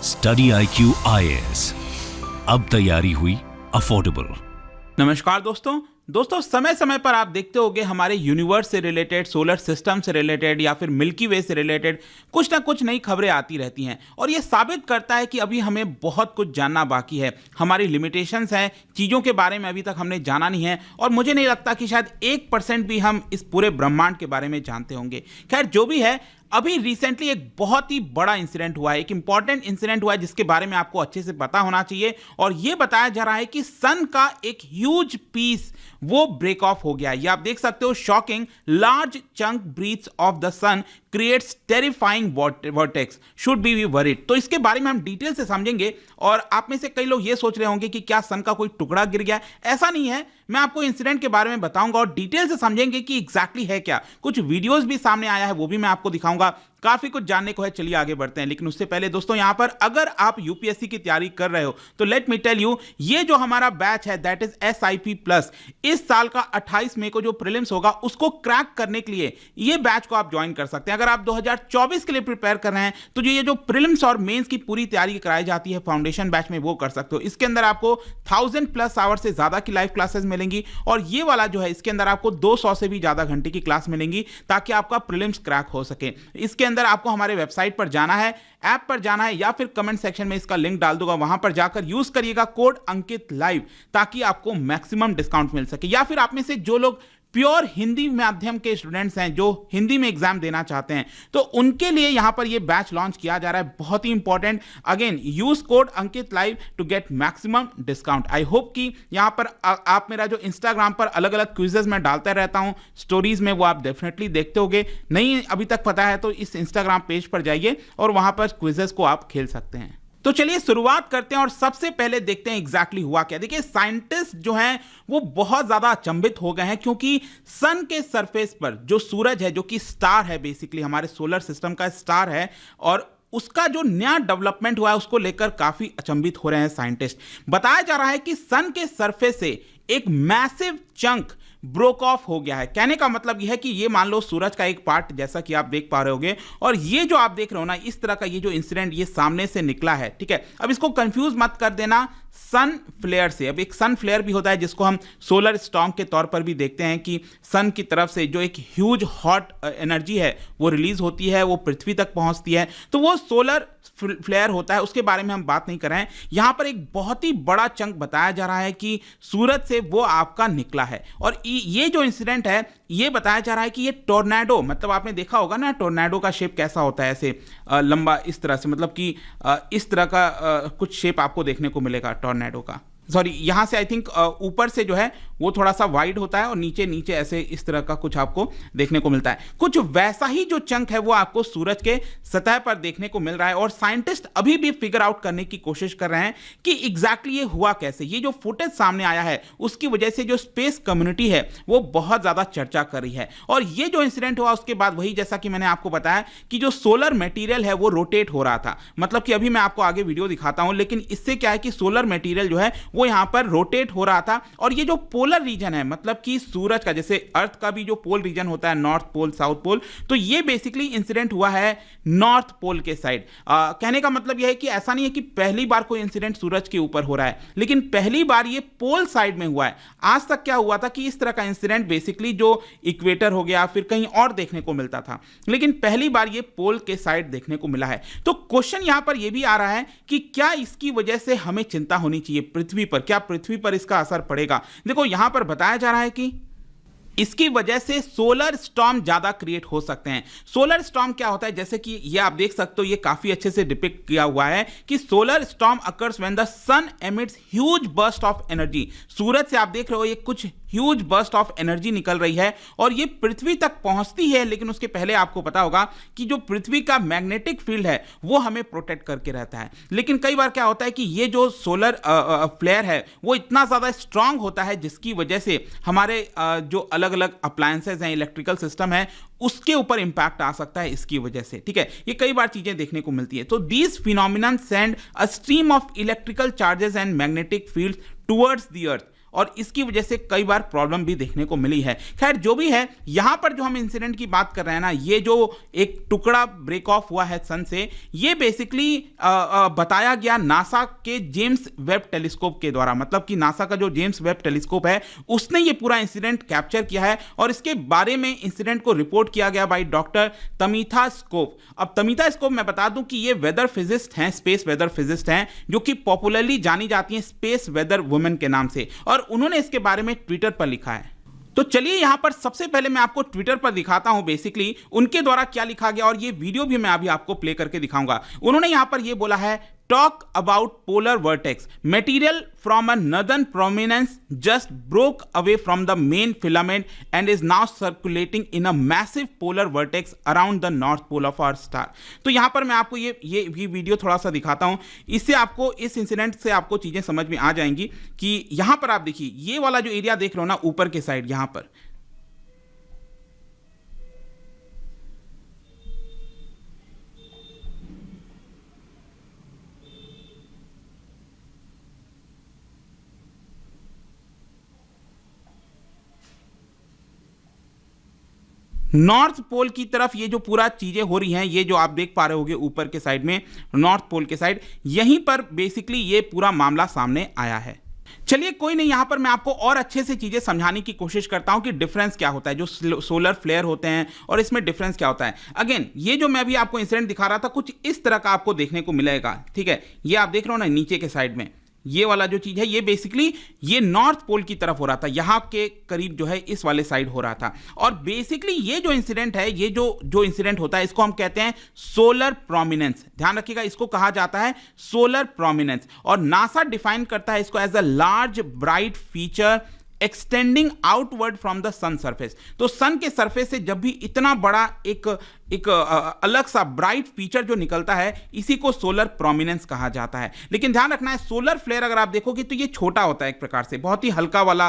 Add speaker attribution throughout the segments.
Speaker 1: Study IQ IAS, अब तैयारी हुई अफोर्डेबल।
Speaker 2: नमस्कार दोस्तों समय समय पर आप देखते होंगे हमारे यूनिवर्स से रिलेटेड, सोलर सिस्टम से रिलेटेड या फिर मिल्की वे से रिलेटेड कुछ ना कुछ नई खबरें आती रहती हैं और ये साबित करता है कि अभी हमें बहुत कुछ जानना बाकी है। हमारी लिमिटेशंस हैं, चीज़ों के बारे में अभी तक हमने जाना नहीं है और मुझे नहीं लगता कि शायद 1% भी हम इस पूरे ब्रह्मांड के बारे में जानते होंगे। खैर जो भी है, अभी रिसेंटली एक बहुत ही बड़ा इंसिडेंट हुआ है, एक इंपॉर्टेंट इंसिडेंट हुआ है जिसके बारे में आपको अच्छे से पता होना चाहिए और ये बताया जा रहा है कि सन का एक ह्यूज पीस वो ब्रेक ऑफ हो गया। ये आप देख सकते हो, shocking large chunk breathes off the sun creates terrifying vortex, should be worried. तो इसके बारे में हम डिटेल से समझेंगे और आप में से कई लोग ये सोच रहे होंगे कि क्या सन का कोई टुकड़ा गिर गया। ऐसा नहीं है, मैं आपको इंसिडेंट के बारे में बताऊंगा और डिटेल से समझेंगे कि एग्जैक्टली है क्या। कुछ वीडियोस भी सामने आया है, वो भी मैं आपको दिखाऊंगा। काफी कुछ जानने को है, चलिए आगे बढ़ते हैं। लेकिन उससे पहले दोस्तों, यहां पर अगर आप यूपीएससी की तैयारी कर रहे हो तो लेट मी टेल यू, ये जो हमारा बैच है दैट इज SIP प्लस, इस साल का 28 मई को जो प्रीलिम्स होगा उसको क्रैक करने के लिए ये बैच को आप ज्वाइन कर सकते हैं। अगर आप 2024 के लिए प्रिपेयर कर रहे हैं तो ये जो प्रीलिम्स और मेंस की पूरी तैयारी कराई जाती है फाउंडेशन बैच में, वो कर सकते हो। इसके अंदर आपको 1000+ आवर से ज्यादा की लाइव क्लासेस मिलेंगी और ये वाला जो है इसके अंदर आपको 200 से भी ज्यादा घंटे की क्लास मिलेंगी ताकि आपका प्रीलिम्स क्रैक हो सके। इसके अंदर आपको हमारे वेबसाइट पर जाना है, ऐप पर जाना है या फिर कमेंट सेक्शन में इसका लिंक डाल दूंगा, वहां पर जाकर यूज करिएगा कोड अंकित लाइव ताकि आपको मैक्सिमम डिस्काउंट मिल सके। या फिर आप में से जो लोग प्योर हिंदी माध्यम के स्टूडेंट्स हैं, जो हिंदी में एग्जाम देना चाहते हैं, तो उनके लिए यहां पर ये बैच लॉन्च किया जा रहा है, बहुत ही important. Again use code Ankit live to get maximum discount. I hope कि यहां पर आप मेरा जो इंस्टाग्राम पर अलग अलग क्विजेस में डालता रहता हूं स्टोरीज में, वो आप डेफिनेटली देखते होंगे। नहीं अभी तक पता है तो इस इंस्टाग्राम पेज पर जाइए और वहां पर क्विजेस को आप खेल सकते हैं। तो चलिए शुरुआत करते हैं और सबसे पहले देखते हैं एग्जैक्टली हुआ क्या। देखिए, साइंटिस्ट जो हैं वो बहुत ज्यादा अचंभित हो गए हैं क्योंकि सन के सरफेस पर जो सूरज है, जो कि स्टार है, बेसिकली हमारे सोलर सिस्टम का स्टार है, और उसका जो नया डेवलपमेंट हुआ है उसको लेकर काफी अचंभित हो रहे हैं साइंटिस्ट। बताया जा रहा है कि सन के सरफेस से एक मैसिव चंक ब्रोक ऑफ हो गया है। कहने का मतलब यह है कि ये मान लो सूरज का एक पार्ट, जैसा कि आप देख पा रहे होगे, और ये जो आप देख रहे हो ना, इस तरह का ये जो इंसिडेंट ये सामने से निकला है, ठीक है। अब इसको कंफ्यूज मत कर देना सन फ्लेयर से। अब एक सन फ्लेयर भी होता है जिसको हम सोलर स्टॉर्म के तौर पर भी देखते हैं कि सन की तरफ से जो एक ह्यूज हॉट एनर्जी है वो रिलीज होती है, वो पृथ्वी तक पहुंचती है, तो वो सोलर फ्लेयर होता है। उसके बारे में हम बात नहीं कर रहे हैं। यहां पर एक बहुत ही बड़ा चंक बताया जा रहा है कि सूरज से वो आपका निकला है और ये जो इंसिडेंट है ये बताया जा रहा है कि ये टोर्नेडो, मतलब आपने देखा होगा ना टोर्नेडो का शेप कैसा होता है, ऐसे लंबा इस तरह से, मतलब कि इस तरह का कुछ शेप आपको देखने को मिलेगा टोर्नेडो का। सॉरी, यहां से आई थिंक ऊपर से जो है वो थोड़ा सा वाइड होता है और नीचे नीचे ऐसे इस तरह का कुछ आपको देखने को मिलता है। कुछ वैसा ही जो चंक है वो आपको सूरज के सतह पर देखने को मिल रहा है और साइंटिस्ट अभी भी फिगर आउट करने की कोशिश कर रहे हैं कि एग्जैक्टली ये हुआ कैसे। ये जो फुटेज सामने आया है उसकी वजह से जो स्पेस कम्युनिटी है वो बहुत ज्यादा चर्चा कर रही है। और ये जो इंसिडेंट हुआ उसके बाद वही, जैसा कि मैंने आपको बताया कि जो सोलर मटेरियल है वो रोटेट हो रहा था, मतलब कि अभी मैं आपको आगे वीडियो दिखाता हूं, लेकिन इससे क्या है कि सोलर मटेरियल जो है वो यहां पर रोटेट हो रहा था। और ये जो पोलर रीजन है, मतलब कि सूरज का, जैसे अर्थ का भी जो पोल रीजन होता है, नॉर्थ पोल साउथ पोल, तो ये बेसिकली इंसिडेंट हुआ है नॉर्थ पोल के साइड। कहने का मतलब यह है कि ऐसा नहीं है कि पहली बार कोई इंसिडेंट सूरज के ऊपर हो रहा है, लेकिन पहली बार ये पोल साइड में हुआ है। आज तक क्या हुआ था कि इस तरह का इंसिडेंट बेसिकली जो इक्वेटर हो गया फिर कहीं और देखने को मिलता था, लेकिन पहली बार ये पोल के साइड देखने को मिला है। तो क्वेश्चन यहां पर यह भी आ रहा है कि क्या इसकी वजह से हमें चिंता होनी चाहिए पृथ्वी पर, क्या पृथ्वी पर इसका असर पड़ेगा। देखो यहां पर बताया जा रहा है कि इसकी वजह से सोलर स्टॉर्म ज्यादा क्रिएट हो सकते हैं। सोलर स्टॉर्म क्या होता है, जैसे कि ये आप देख सकते हो, ये काफी अच्छे से डिपिक्ट किया हुआ है कि solar storm occurs when the sun emits huge burst of energy. सूरज से आप देख रहे हो ये कुछ ह्यूज बर्स्ट ऑफ एनर्जी निकल रही है और ये पृथ्वी तक पहुंचती है, लेकिन उसके पहले आपको पता होगा कि जो पृथ्वी का मैग्नेटिक फील्ड है वो हमें प्रोटेक्ट करके रहता है। लेकिन कई बार क्या होता है कि ये जो सोलर फ्लेयर है वो इतना ज्यादा स्ट्रांग होता है जिसकी वजह से हमारे जो अलग अलग अप्लायंसेज हैं, इलेक्ट्रिकल सिस्टम है, उसके ऊपर इंपैक्ट आ सकता है इसकी वजह से, ठीक है। ये कई बार चीजें देखने को मिलती है। तो these phenomena send a stream of electrical charges and magnetic field towards the earth और इसकी वजह से कई बार प्रॉब्लम भी देखने को मिली है। खैर जो भी है, यहां पर जो हम इंसिडेंट की बात कर रहे हैं ना, ये जो एक टुकड़ा ब्रेक ऑफ हुआ है सन से, ये बेसिकली बताया गया नासा के जेम्स वेब टेलीस्कोप के द्वारा। मतलब कि नासा का जो जेम्स वेब टेलीस्कोप है उसने ये पूरा इंसिडेंट कैप्चर किया है और इसके बारे में इंसिडेंट को रिपोर्ट किया गया बाय डॉक्टर तमिता स्कोप। अब तमिता स्कोप मैं बता दूं कि ये वेदर फिजिस्ट हैं, स्पेस वेदर फिजिस्ट हैं, जो कि पॉपुलरली जानी जाती हैं स्पेस वेदर वुमेन के नाम से, और उन्होंने इसके बारे में ट्विटर पर लिखा है। तो चलिए यहां पर सबसे पहले मैं आपको ट्विटर पर दिखाता हूं बेसिकली उनके द्वारा क्या लिखा गया, और ये वीडियो भी मैं अभी आपको प्ले करके दिखाऊंगा। उन्होंने यहां पर ये बोला है, talk about polar vortex, material from a northern prominence just broke away from the main filament and is now circulating in a massive polar vortex around the north pole of our star. तो यहां पर मैं आपको ये video थोड़ा सा दिखाता हूं, इससे आपको इस इंसिडेंट से आपको चीजें समझ में आ जाएंगी कि यहां पर आप देखिए ये वाला जो एरिया देख रहे हो ना ऊपर के साइड, यहां पर नॉर्थ पोल की तरफ ये जो पूरा चीजें हो रही हैं, ये जो आप देख पा रहे होगे ऊपर के साइड में नॉर्थ पोल के साइड, यहीं पर बेसिकली ये पूरा मामला सामने आया है। चलिए कोई नहीं, यहां पर मैं आपको और अच्छे से चीजें समझाने की कोशिश करता हूं कि डिफरेंस क्या होता है, जो सोलर फ्लेयर होते हैं और इसमें डिफरेंस क्या होता है। अगेन ये जो मैं अभी आपको इंसिडेंट दिखा रहा था कुछ इस तरह का आपको देखने को मिलेगा, ठीक है। ये आप देख रहे हो ना नीचे के साइड में ये वाला जो चीज है, ये बेसिकली ये नॉर्थ पोल की तरफ हो रहा था, यहां के करीब जो है इस वाले साइड हो रहा था। और बेसिकली ये जो इंसिडेंट है, ये जो इंसिडेंट होता है, इसको हम कहते हैं सोलर प्रोमिनेंस। ध्यान रखिएगा, इसको कहा जाता है सोलर प्रोमिनेंस, और नासा डिफाइन करता है इसको as a large bright feature extending outward from the sun surface. तो सन के सरफेस से जब भी इतना बड़ा एक अलग सा ब्राइट फीचर जो निकलता है, इसी को सोलर प्रोमिनेंस कहा जाता है। लेकिन ध्यान रखना है, सोलर फ्लेयर अगर आप देखोगे तो ये छोटा होता है, एक प्रकार से बहुत ही हल्का वाला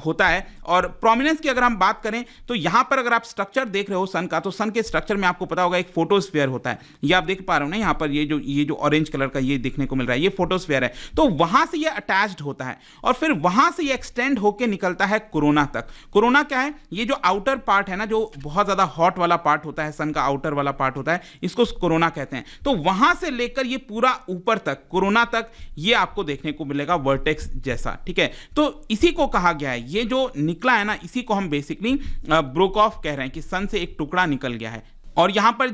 Speaker 2: होता है। और प्रोमिनेंस की अगर हम बात करें तो यहां पर अगर आप स्ट्रक्चर देख रहे हो सन का, तो सन के स्ट्रक्चर में आपको पता होगा एक फोटोस्फीयर होता है। ये आप देख पा रहे हो ना, यहां पर ये जो ऑरेंज कलर का ये देखने को मिल रहा है, ये फोटोस्फीयर है। तो वहां से ये अटैच्ड होता है और फिर वहां से ये एक्सटेंड होकर निकलता है कोरोना तक। कोरोना क्या है? ये जो आउटर पार्ट है ना, जो बहुत ज्यादा हॉट वाला पार्ट होता है, सन का आउटर वाला पार्ट होता है, इसको कोरोना कहते हैं। तो वहां से लेकर ये पूरा ऊपर तक, कोरोना तक, ये आपको देखने को मिलेगा वर्टेक्स जैसा, ठीक है। तो इसी को कहा गया है, ये जो निकला है ना, इसी को हम बेसिकली ब्रोक ऑफ कह रहे हैं कि सन से एक टुकड़ा निकल गया है। और यहां पर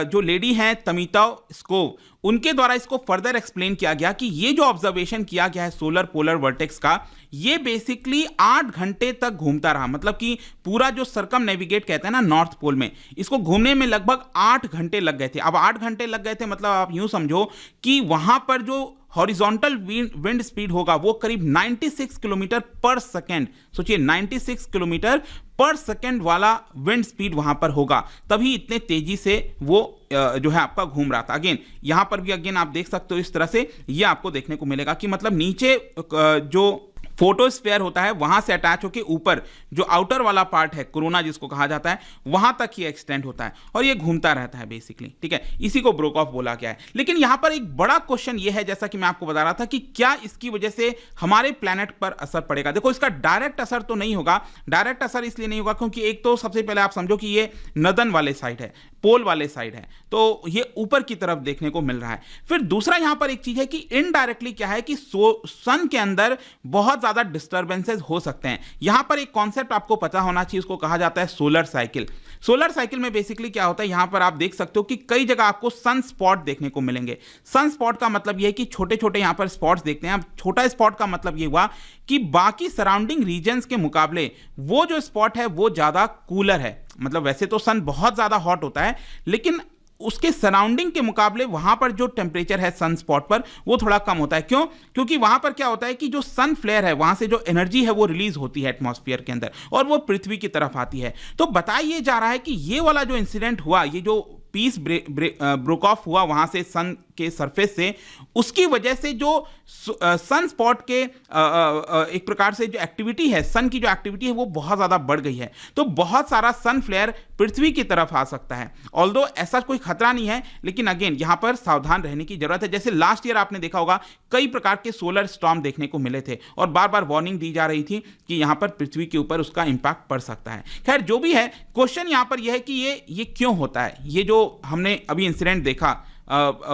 Speaker 2: जो लेडी हैं तमिता स्कोप, उनके द्वारा इसको फर्दर एक्सप्लेन किया गया कि ये जो ऑब्जर्वेशन किया गया है सोलर पोलर वर्टेक्स का, ये बेसिकली 8 घंटे तक घूमता रहा। मतलब कि पूरा जो सर्कम नेविगेट कहते हैं ना नॉर्थ पोल में, इसको घूमने में लगभग 8 घंटे लग गए थे। अब 8 घंटे लग गए थे मतलब आप यूं समझो कि वहां पर जो हॉरिजॉन्टल विंड स्पीड होगा वो करीब 96 किलोमीटर पर सेकेंड। सोचिए 96 किलोमीटर पर सेकेंड वाला विंड स्पीड वहां पर होगा, तभी इतने तेजी से वो जो है आपका घूम रहा था। अगेन यहां पर भी आप देख सकते हो इस तरह से ये आपको देखने को मिलेगा कि मतलब नीचे जो फोटोस्फीयर होता है वहां से अटैच होकर ऊपर जो आउटर वाला पार्ट है, कोरोना जिसको कहा जाता है, वहां तक ये एक्सटेंड होता है और ये घूमता रहता है बेसिकली, ठीक है। इसी को ब्रोक ऑफ बोला गया है। लेकिन यहां पर एक बड़ा क्वेश्चन ये है, जैसा कि मैं आपको बता रहा था, कि क्या इसकी वजह से हमारे प्लैनेट पर असर पड़ेगा। देखो इसका डायरेक्ट असर तो नहीं होगा। डायरेक्ट असर इसलिए नहीं होगा क्योंकि एक तो सबसे पहले आप समझो कि ये नदन वाले साइड है, पोल वाले साइड है, तो ये ऊपर की तरफ देखने को मिल रहा है। फिर दूसरा यहां पर एक चीज है कि इनडायरेक्टली क्या है कि सन के अंदर बहुत ज्यादा डिस्टर्बेंसेस हो सकते हैं। यहां पर एक कॉन्सेप्ट आपको पता होना चाहिए, उसको कहा जाता है सोलर साइकिल। सोलर साइकिल में बेसिकली क्या होता है, यहां पर आप देख सकते हो कि कई जगह आपको सन स्पॉट देखने को मिलेंगे। सन स्पॉट का मतलब यह है कि छोटे छोटे यहां पर स्पॉट्स देखते हैं। अब छोटा स्पॉट का मतलब यह हुआ कि बाकी सराउंडिंग रीजन्स के मुकाबले वो जो स्पॉट है वो ज्यादा कूलर है। मतलब वैसे तो सन बहुत ज्यादा हॉट होता है, लेकिन उसके सराउंडिंग के मुकाबले वहां पर जो टेम्परेचर है सन स्पॉट पर वो थोड़ा कम होता है। क्यों? क्योंकि वहां पर क्या होता है कि जो सन फ्लेयर है, वहां से जो एनर्जी है वो रिलीज होती है एटमॉस्फेयर के अंदर और वो पृथ्वी की तरफ आती है। तो बताया जा रहा है कि ये वाला जो इंसिडेंट हुआ, ये जो पीस ब्रोक ऑफ हुआ वहां से सन के सरफेस से, उसकी वजह से जो सन स्पॉट के एक प्रकार से जो एक्टिविटी है, सन की जो एक्टिविटी है वो बहुत ज़्यादा बढ़ गई है। तो बहुत सारा सन फ्लेयर पृथ्वी की तरफ आ सकता है। ऑल्दो ऐसा कोई खतरा नहीं है, लेकिन अगेन यहाँ पर सावधान रहने की जरूरत है। जैसे लास्ट ईयर आपने देखा होगा कई प्रकार के सोलर स्टॉर्म देखने को मिले थे और बार बार वार्निंग दी जा रही थी कि यहाँ पर पृथ्वी के ऊपर उसका इंपैक्ट पड़ सकता है। खैर जो भी है, क्वेश्चन यहाँ पर यह है कि ये क्यों होता है। ये जो हमने अभी इंसिडेंट देखा,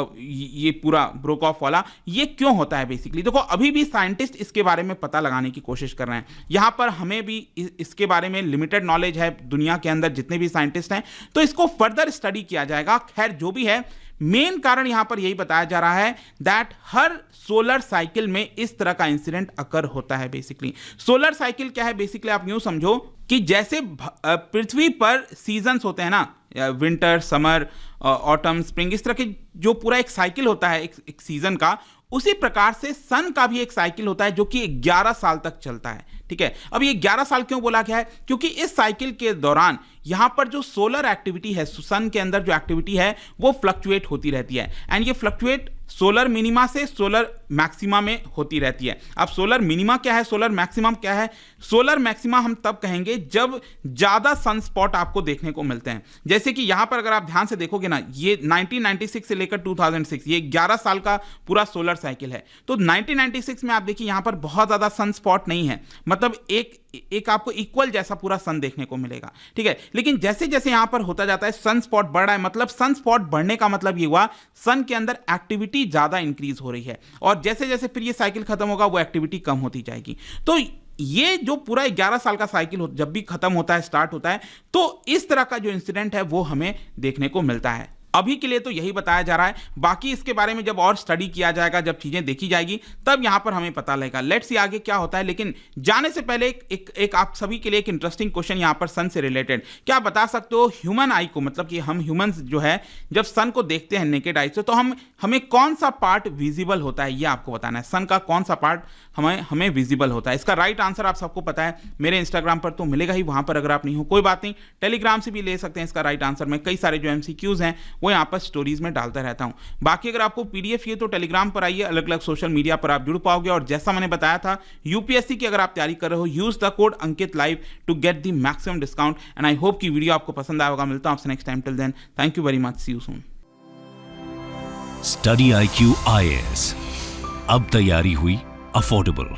Speaker 2: ये पूरा ब्रोक ऑफ वाला, ये क्यों होता है बेसिकली। देखो अभी भी साइंटिस्ट इसके बारे में पता लगाने की कोशिश कर रहे हैं। यहाँ पर हमें भी इसके बारे में लिमिटेड नॉलेज है, दुनिया के अंदर जितने भी साइंटिस्ट हैं, तो इसको फर्दर स्टडी किया जाएगा। खैर जो भी है, मेन कारण यहां पर यही बताया जा रहा है दैट हर सोलर साइकिल में इस तरह का इंसिडेंट अकर होता है। बेसिकली सोलर साइकिल क्या है, बेसिकली आप यूं समझो कि जैसे पृथ्वी पर सीजन्स होते हैं ना, विंटर, समर, ऑटम, स्प्रिंग, इस तरह के जो पूरा एक साइकिल होता है एक सीजन का, उसी प्रकार से सन का भी एक साइकिल होता है जो कि 11 साल तक चलता है। ठीक है, अब ये 11 साल क्यों बोला गया है, क्योंकि इस साइकिल के दौरान यहां पर जो सोलर एक्टिविटी है, सन के अंदर जो एक्टिविटी है वो फ्लक्चुएट होती रहती है। एंड ये फ्लक्चुएट सोलर मिनिमा से सोलर मैक्सिमा में होती रहती है। अब सोलर मिनिमा क्या है, सोलर मैक्सिमम क्या है? सोलर मैक्सिमा हम तब कहेंगे जब ज्यादा सन स्पॉट आपको देखने को मिलते हैं। जैसे कि यहां पर अगर आप ध्यान से देखोगे ना, ये 1996 से लेकर 2006, ये 11 साल का पूरा सोलर साइकिल है। तो 1996 में आप देखिए यहां पर बहुत ज्यादा सन स्पॉट नहीं है, मतलब एक आपको इक्वल जैसा पूरा सन देखने को मिलेगा। ठीक है, लेकिन जैसे जैसे यहां पर होता जाता है सन स्पॉट बढ़ रहा है, मतलब सन स्पॉट बढ़ने का मतलब ये हुआ सन के अंदर एक्टिविटी ज्यादा इंक्रीज हो रही है, और जैसे जैसे फिर ये साइकिल खत्म होगा वो एक्टिविटी कम होती जाएगी। तो ये जो पूरा 11 साल का साइकिल जब भी खत्म होता है, स्टार्ट होता है, तो इस तरह का जो इंसिडेंट है वो हमें देखने को मिलता है। अभी के लिए तो यही बताया जा रहा है, बाकी इसके बारे में जब और स्टडी किया जाएगा, जब चीजें देखी जाएगी, तब यहां पर हमें पता लगेगा। लेट्स सी आगे क्या होता है। लेकिन जाने से पहले एक आप सभी के लिए एक इंटरेस्टिंग क्वेश्चन यहां पर सन से रिलेटेड, क्या बता सकते हो ह्यूमन आई को, मतलब कि हम ह्यूमंस जो है जब सन को देखते हैं नेकेड आई से, तो हमें कौन सा पार्ट विजिबल होता है, ये आपको बताना है। सन का कौन सा पार्ट हमें विजिबल होता है। इसका राइट आंसर आप सबको पता है, मेरे इंस्टाग्राम पर तो मिलेगा ही, वहां पर अगर आप नहीं हो कोई बात नहीं, टेलीग्राम से भी ले सकते हैं इसका राइट आंसर। मैं कई सारे जो MCQs हैं वो यहाँ पर स्टोरीज में डालता रहता हूं। बाकी अगर आपको PDF चाहिए तो टेलीग्राम पर आइए, अलग अलग सोशल मीडिया पर आप जुड़ पाओगे। और जैसा मैंने बताया था, UPSC की अगर आप तैयारी कर रहे हो, use the code Ankit live to get the maximum discount. And I hope कि वीडियो आपको पसंद आया होगा। मिलता हूं आपसे next time, till then thank you very much, see you soon.
Speaker 1: Study IQ IAS, अब तैयारी हुई अफोर्डेबल।